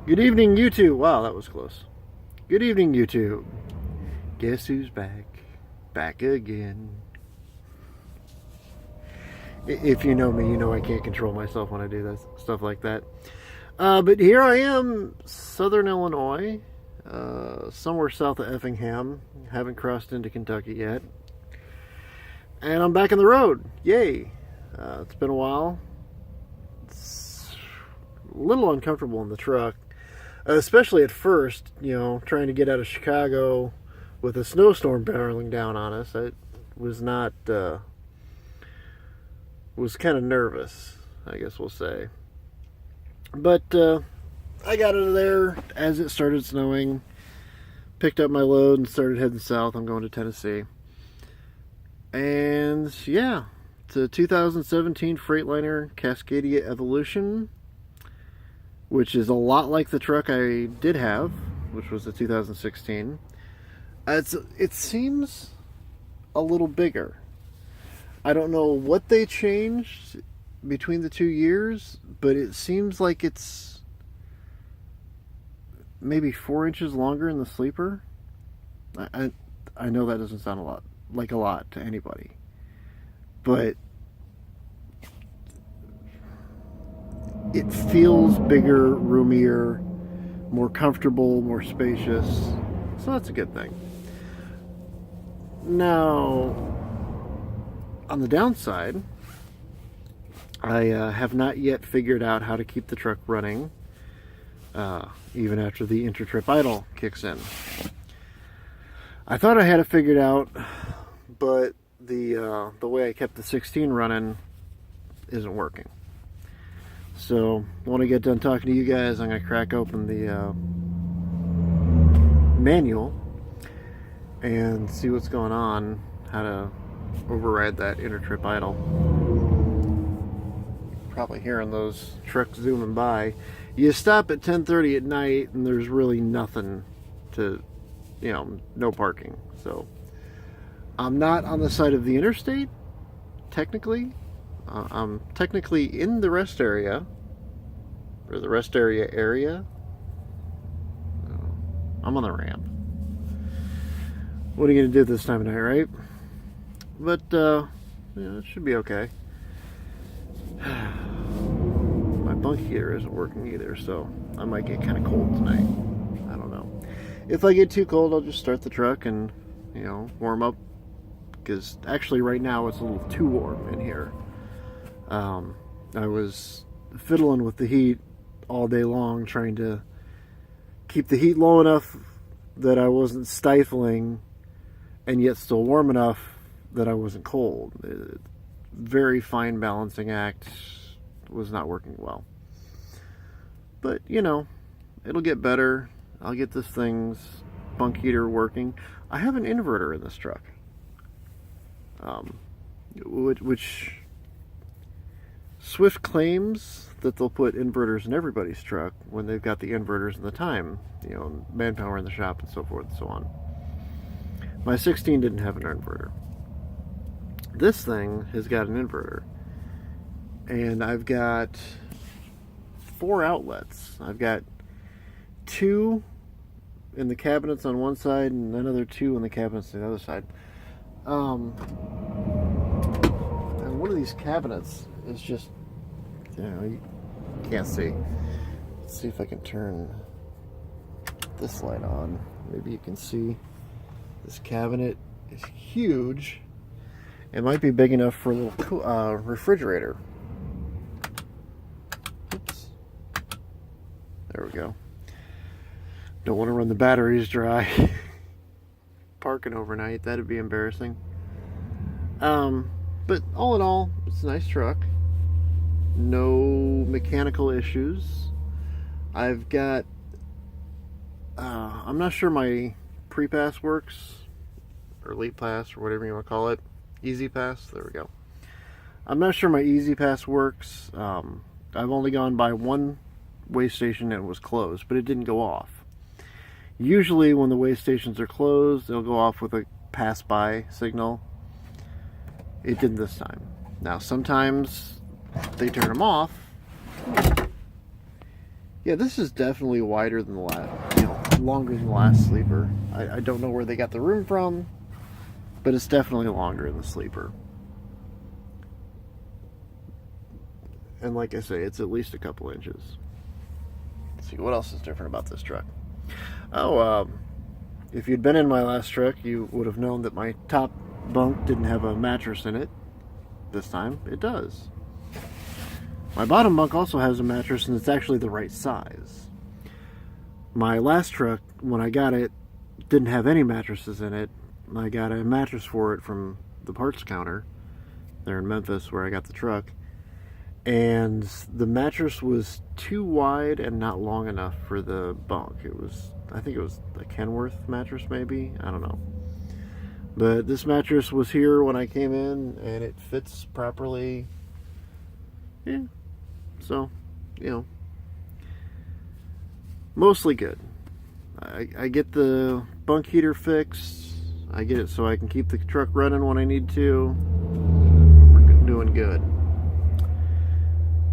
Good evening, YouTube. Wow, that was close. Good evening, YouTube. Guess who's back? Back again. If you know me, you know I can't control myself when I do that stuff like that. But here I am, Southern Illinois, somewhere south of Effingham. Haven't crossed into Kentucky yet. And I'm back on the road. Yay. It's been a while. It's a little uncomfortable in the truck. Especially at first, trying to get out of Chicago with a snowstorm barreling down on us. I was not, was kind of nervous, I guess we'll say. But I got out of there as it started snowing, picked up my load and started heading south. I'm going to Tennessee. And yeah, it's a 2017 Freightliner Cascadia Evolution, which is a lot like the truck I did have, which was the 2016. It seems a little bigger. I don't know what they changed between the 2 years, but it seems like it's maybe 4 inches longer in the sleeper. I know that doesn't sound a lot to anybody, but it feels bigger, roomier, more comfortable, more spacious. So that's a good thing. Now, on the downside, I have not yet figured out how to keep the truck running, even after the inter-trip idle kicks in. I thought I had it figured out, but the way I kept the 16 running isn't working. So when I get done talking to you guys, I'm going to crack open the manual and see what's going on, how to override that inter-trip idle. Probably hearing those trucks zooming by. You stop at 10:30 at night and there's really nothing to, no parking. So I'm not on the side of the interstate, technically. I'm technically in the rest area, or the rest area. I'm on the ramp. What are you going to do this time of night, right? But, it should be okay. My bunk heater isn't working either, so I might get kind of cold tonight. I don't know. If I get too cold, I'll just start the truck and, warm up. Because actually right now it's a little too warm in here. I was fiddling with the heat all day long, trying to keep the heat low enough that I wasn't stifling and yet still warm enough that I wasn't cold. Very fine balancing act, was not working well. But, it'll get better. I'll get this thing's bunk heater working. I have an inverter in this truck, which Swift claims that they'll put inverters in everybody's truck when they've got the inverters and the time, manpower in the shop and so forth and so on. My 16 didn't have an inverter. This thing has got an inverter. And I've got 4 outlets. I've got 2 in the cabinets on one side and another 2 in the cabinets on the other side. And one of these cabinets is just, you can't see. Let's see if I can turn this light on. Maybe you can see. This cabinet is huge. It might be big enough for a little refrigerator. Oops. There we go. Don't want to run the batteries dry. Parking overnight, that'd be embarrassing. But all in all, it's a nice truck. No mechanical issues. I've got, I'm not sure my pre-pass works, or late pass, or whatever you want to call it. Easy pass, there we go. I'm not sure my easy pass works. I've only gone by one way station and it was closed, but it didn't go off. Usually when the way stations are closed, they'll go off with a pass by signal. It didn't this time. Now sometimes they turn them off Yeah, this is definitely wider than the last, longer than the last sleeper. I don't know where they got the room from, but it's definitely longer than the sleeper. And like I say, it's at least a couple inches. Let's see, what else is different about this truck? Oh, if you'd been in my last truck, you would have known that my top bunk didn't have a mattress in it. This time, it does. My bottom bunk also has a mattress, and it's actually the right size. My last truck, when I got it, didn't have any mattresses in it. I got a mattress for it from the parts counter there in Memphis where I got the truck. And the mattress was too wide and not long enough for the bunk. I think it was a Kenworth mattress maybe, I don't know. But this mattress was here when I came in and it fits properly. Yeah, so, mostly good. I get the bunk heater fixed. I get it so I can keep the truck running when I need to. We're doing good.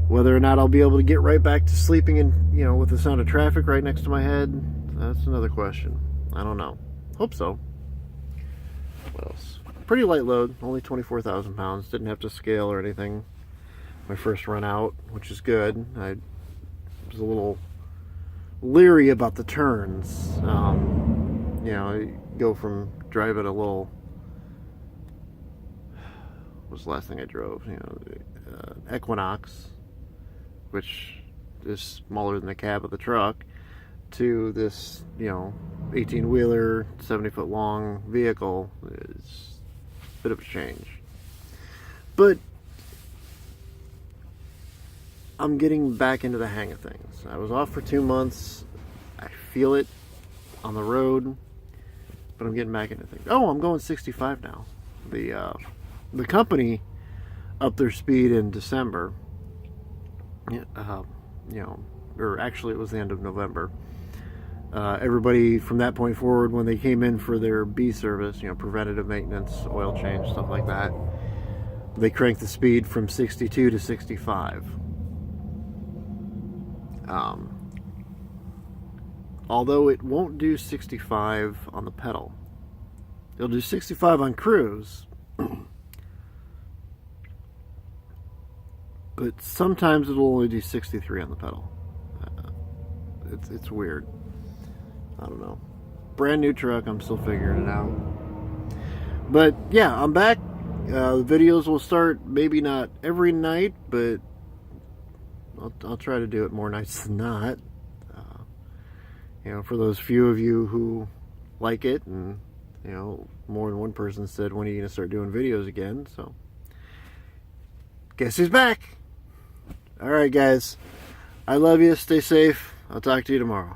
Whether or not I'll be able to get right back to sleeping in, with the sound of traffic right next to my head, that's another question. I don't know. Hope so. What else? Pretty light load, only 24,000 pounds. Didn't have to scale or anything. My first run out, which is good. I was a little leery about the turns. I go from driving a little. What was the last thing I drove? Equinox, which is smaller than the cab of the truck, to this, 18-wheeler, 70-foot long vehicle. Is a bit of a change. But I'm getting back into the hang of things. I was off for 2 months. I feel it on the road, but I'm getting back into things. Oh, I'm going 65 now. The company upped their speed in December. Or actually it was the end of November. Everybody from that point forward, when they came in for their B service, preventative maintenance, oil change, stuff like that, they cranked the speed from 62 to 65. Although it won't do 65 on the pedal. It'll do 65 on cruise. But sometimes it'll only do 63 on the pedal. It's weird. I don't know. Brand new truck, I'm still figuring it out. But yeah, I'm back. The videos will start maybe not every night, but I'll try to do it more nights than not. For those few of you who like it, and more than one person said, when are you going to start doing videos again? So guess who's back? All right, guys. I love you. Stay safe. I'll talk to you tomorrow.